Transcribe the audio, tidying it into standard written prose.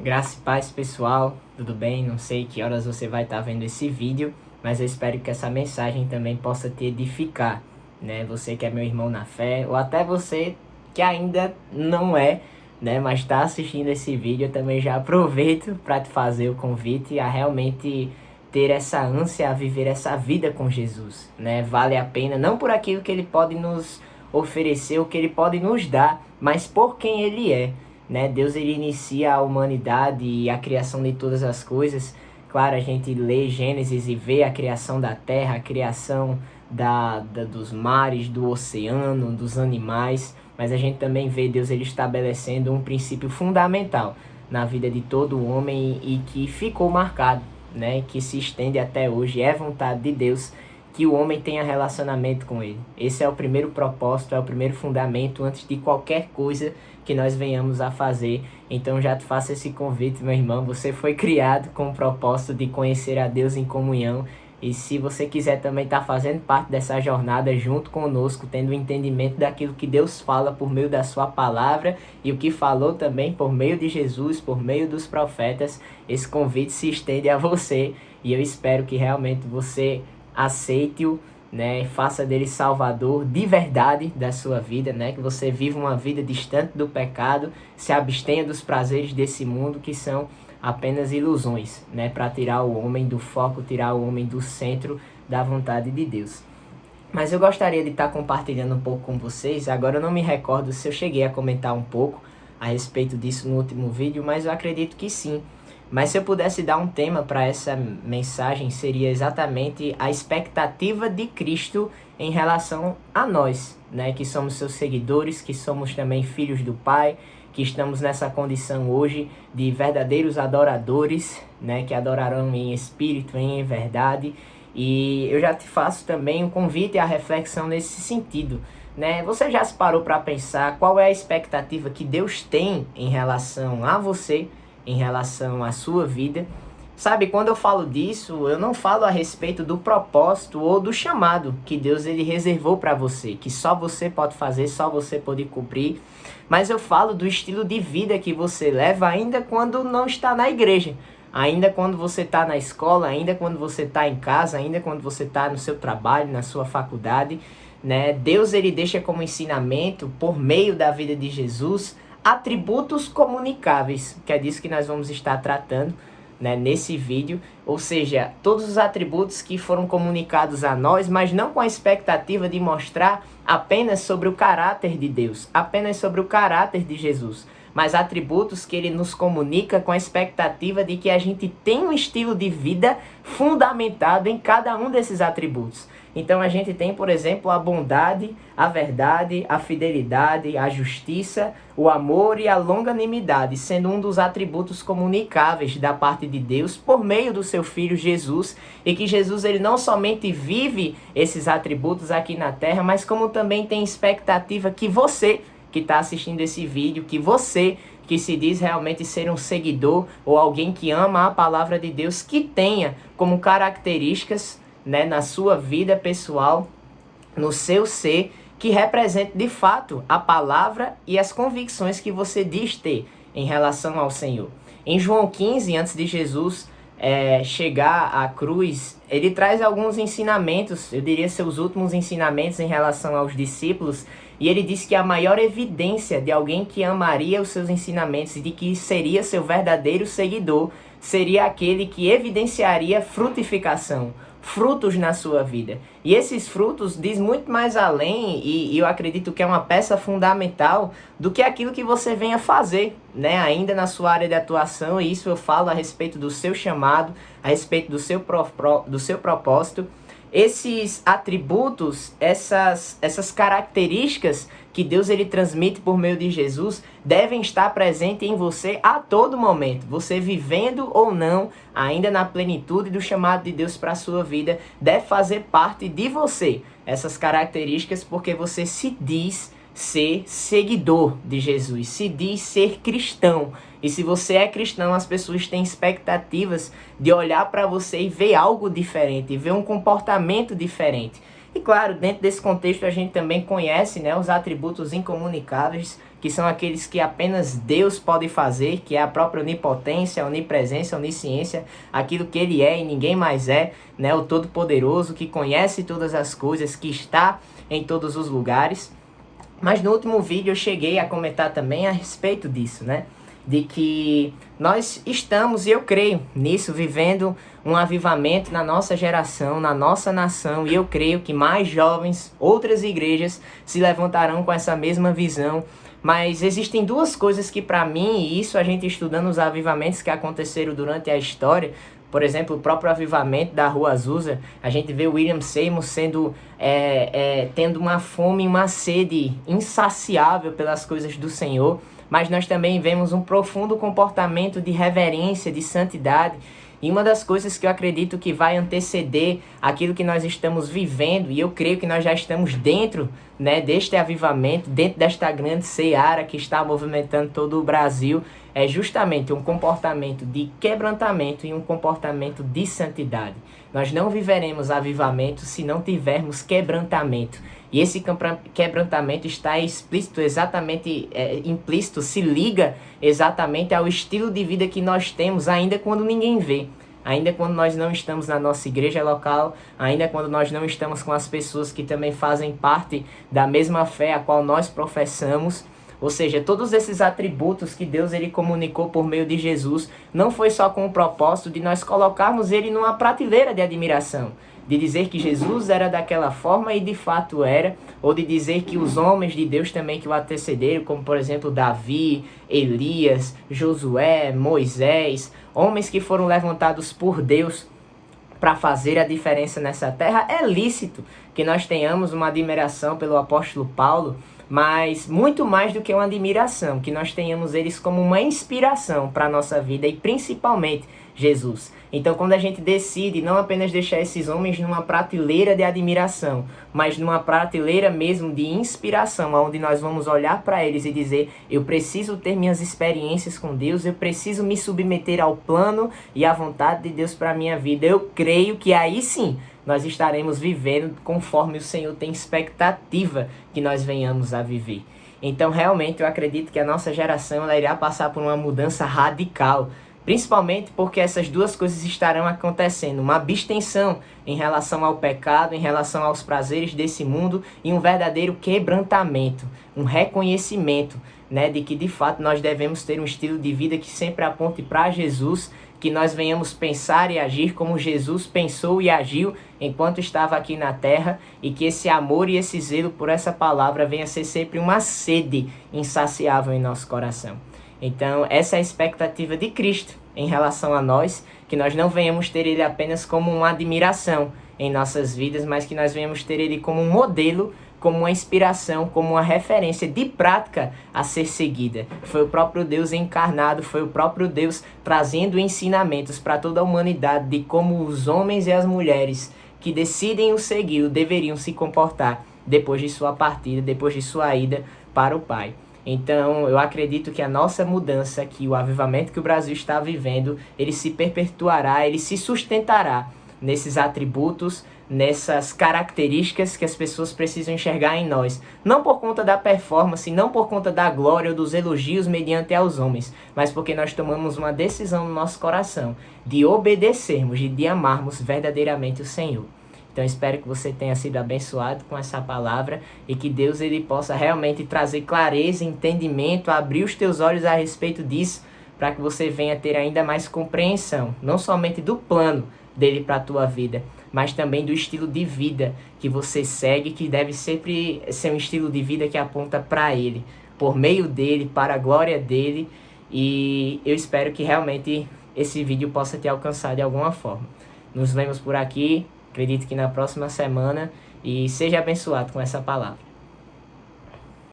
Graça e paz, pessoal, tudo bem? Não sei que horas você vai estar vendo esse vídeo, mas eu espero que essa mensagem também possa te edificar, né? Você que é meu irmão na fé, ou até você que ainda não é, né? Mas está assistindo esse vídeo, eu também já aproveito para te fazer o convite a realmente ter essa ânsia a viver essa vida com Jesus, né? Vale a pena, não por aquilo que Ele pode nos oferecer, o que Ele pode nos dar, mas por quem Ele é. Né? Deus ele inicia a humanidade e a criação de todas as coisas. Claro, a gente lê Gênesis e vê a criação da terra, a criação dos mares, do oceano, dos animais, mas a gente também vê Deus ele estabelecendo um princípio fundamental na vida de todo homem e que ficou marcado, né? Que se estende até hoje. É vontade de Deus que o homem tenha relacionamento com ele. Esse é o primeiro propósito, é o primeiro fundamento antes de qualquer coisa que nós venhamos a fazer. Então já te faço esse convite, meu irmão. Você foi criado com o propósito de conhecer a Deus em comunhão. E se você quiser também estar fazendo parte dessa jornada junto conosco, tendo o entendimento daquilo que Deus fala por meio da sua palavra e o que falou também por meio de Jesus, por meio dos profetas, esse convite se estende a você. E eu espero que realmente você aceite-o, né? Faça dele salvador de verdade da sua vida, né? Que você viva uma vida distante do pecado, se abstenha dos prazeres desse mundo que são apenas ilusões, né? Para tirar o homem do foco, tirar o homem do centro da vontade de Deus. Mas eu gostaria de estar compartilhando um pouco com vocês. Agora eu não me recordo se eu cheguei a comentar um pouco a respeito disso no último vídeo, mas eu acredito que sim. Mas se eu pudesse dar um tema para essa mensagem, seria exatamente a expectativa de Cristo em relação a nós, né? Que somos seus seguidores, que somos também filhos do Pai, que estamos nessa condição hoje de verdadeiros adoradores, né? Que adorarão em espírito, em verdade. E eu já te faço também um convite à reflexão nesse sentido, né? Você já se parou para pensar qual é a expectativa que Deus tem em relação a você, em relação à sua vida? Sabe, quando eu falo disso, eu não falo a respeito do propósito ou do chamado que Deus ele reservou para você, que só você pode fazer, só você pode cumprir, mas eu falo do estilo de vida que você leva ainda quando não está na igreja, ainda quando você está na escola, ainda quando você está em casa, ainda quando você está no seu trabalho, na sua faculdade, né? Deus ele deixa como ensinamento, por meio da vida de Jesus, atributos comunicáveis, que é disso que nós vamos estar tratando, né, nesse vídeo, ou seja, todos os atributos que foram comunicados a nós, mas não com a expectativa de mostrar apenas sobre o caráter de Deus, apenas sobre o caráter de Jesus, mas atributos que ele nos comunica com a expectativa de que a gente tem um estilo de vida fundamentado em cada um desses atributos. Então a gente tem, por exemplo, a bondade, a verdade, a fidelidade, a justiça, o amor e a longanimidade, sendo um dos atributos comunicáveis da parte de Deus por meio do seu Filho Jesus, e que Jesus ele não somente vive esses atributos aqui na terra, mas como também tem expectativa que você que está assistindo esse vídeo, que você que se diz realmente ser um seguidor ou alguém que ama a palavra de Deus, que tenha como características, né, na sua vida pessoal, no seu ser, que represente de fato a palavra e as convicções que você diz ter em relação ao Senhor. Em João 15, antes de Jesus chegar à cruz, ele traz alguns ensinamentos, eu diria seus últimos ensinamentos em relação aos discípulos, e ele diz que a maior evidência de alguém que amaria os seus ensinamentos e de que seria seu verdadeiro seguidor, seria aquele que evidenciaria frutificação, frutos na sua vida. E esses frutos diz muito mais além, e eu acredito que é uma peça fundamental do que aquilo que você venha fazer, né, ainda na sua área de atuação. E isso eu falo a respeito do seu chamado, a respeito do seu propósito. Esses atributos, essas características que Deus ele transmite por meio de Jesus, devem estar presentes em você a todo momento. Você vivendo ou não, ainda na plenitude do chamado de Deus para a sua vida, deve fazer parte de você essas características, porque você se diz ser seguidor de Jesus, se diz ser cristão. E se você é cristão, as pessoas têm expectativas de olhar para você e ver algo diferente, ver um comportamento diferente. E claro, dentro desse contexto a gente também conhece, né, os atributos incomunicáveis que são aqueles que apenas Deus pode fazer, que é a própria onipotência, onipresença, onisciência, aquilo que Ele é e ninguém mais é, né? O Todo-Poderoso, que conhece todas as coisas, que está em todos os lugares. Mas no último vídeo eu cheguei a comentar também a respeito disso, né? De que nós estamos, e eu creio nisso, vivendo um avivamento na nossa geração, na nossa nação, e eu creio que mais jovens, outras igrejas, se levantarão com essa mesma visão. Mas existem duas coisas que para mim, e isso a gente estudando os avivamentos que aconteceram durante a história, por exemplo, o próprio avivamento da Rua Azusa, a gente vê William Seymour tendo uma fome e uma sede insaciável pelas coisas do Senhor, mas nós também vemos um profundo comportamento de reverência, de santidade. E uma das coisas que eu acredito que vai anteceder aquilo que nós estamos vivendo, e eu creio que nós já estamos dentro, né, deste avivamento, dentro desta grande seara que está movimentando todo o Brasil, é justamente um comportamento de quebrantamento e um comportamento de santidade. Nós não viveremos avivamento se não tivermos quebrantamento. E esse quebrantamento está explícito, implícito, se liga exatamente ao estilo de vida que nós temos, ainda quando ninguém vê. Ainda quando nós não estamos na nossa igreja local, ainda quando nós não estamos com as pessoas que também fazem parte da mesma fé a qual nós professamos. Ou seja, todos esses atributos que Deus ele comunicou por meio de Jesus, não foi só com o propósito de nós colocarmos ele numa prateleira de admiração, de dizer que Jesus era daquela forma e de fato era, ou de dizer que os homens de Deus também que o antecederam, como por exemplo Davi, Elias, Josué, Moisés, homens que foram levantados por Deus para fazer a diferença nessa terra. É lícito que nós tenhamos uma admiração pelo apóstolo Paulo, mas muito mais do que uma admiração, que nós tenhamos eles como uma inspiração para a nossa vida e principalmente Jesus. Então, quando a gente decide não apenas deixar esses homens numa prateleira de admiração, mas numa prateleira mesmo de inspiração, onde nós vamos olhar para eles e dizer: eu preciso ter minhas experiências com Deus, eu preciso me submeter ao plano e à vontade de Deus para a minha vida. Eu creio que aí sim nós estaremos vivendo conforme o Senhor tem expectativa que nós venhamos a viver. Então, realmente, eu acredito que a nossa geração ela irá passar por uma mudança radical, principalmente porque essas duas coisas estarão acontecendo. Uma abstenção em relação ao pecado, em relação aos prazeres desse mundo, e um verdadeiro quebrantamento, um reconhecimento, né, de que de fato nós devemos ter um estilo de vida que sempre aponte para Jesus, que nós venhamos pensar e agir como Jesus pensou e agiu enquanto estava aqui na terra, e que esse amor e esse zelo por essa palavra venha a ser sempre uma sede insaciável em nosso coração. Então, essa é a expectativa de Cristo em relação a nós, que nós não venhamos ter Ele apenas como uma admiração em nossas vidas, mas que nós venhamos ter Ele como um modelo, como uma inspiração, como uma referência de prática a ser seguida. Foi o próprio Deus encarnado, foi o próprio Deus trazendo ensinamentos para toda a humanidade de como os homens e as mulheres que decidem o segui-lo deveriam se comportar depois de sua partida, depois de sua ida para o Pai. Então, eu acredito que a nossa mudança, que o avivamento que o Brasil está vivendo, ele se perpetuará, ele se sustentará nesses atributos, nessas características que as pessoas precisam enxergar em nós. Não por conta da performance, não por conta da glória ou dos elogios mediante aos homens, mas porque nós tomamos uma decisão no nosso coração de obedecermos e de amarmos verdadeiramente o Senhor. Então, espero que você tenha sido abençoado com essa palavra e que Deus ele possa realmente trazer clareza, entendimento, abrir os teus olhos a respeito disso, para que você venha ter ainda mais compreensão, não somente do plano dele para a tua vida, mas também do estilo de vida que você segue, que deve sempre ser um estilo de vida que aponta para ele, por meio dele, para a glória dele. E eu espero que realmente esse vídeo possa te alcançar de alguma forma. Nos vemos por aqui. Acredito que na próxima semana, e seja abençoado com essa palavra.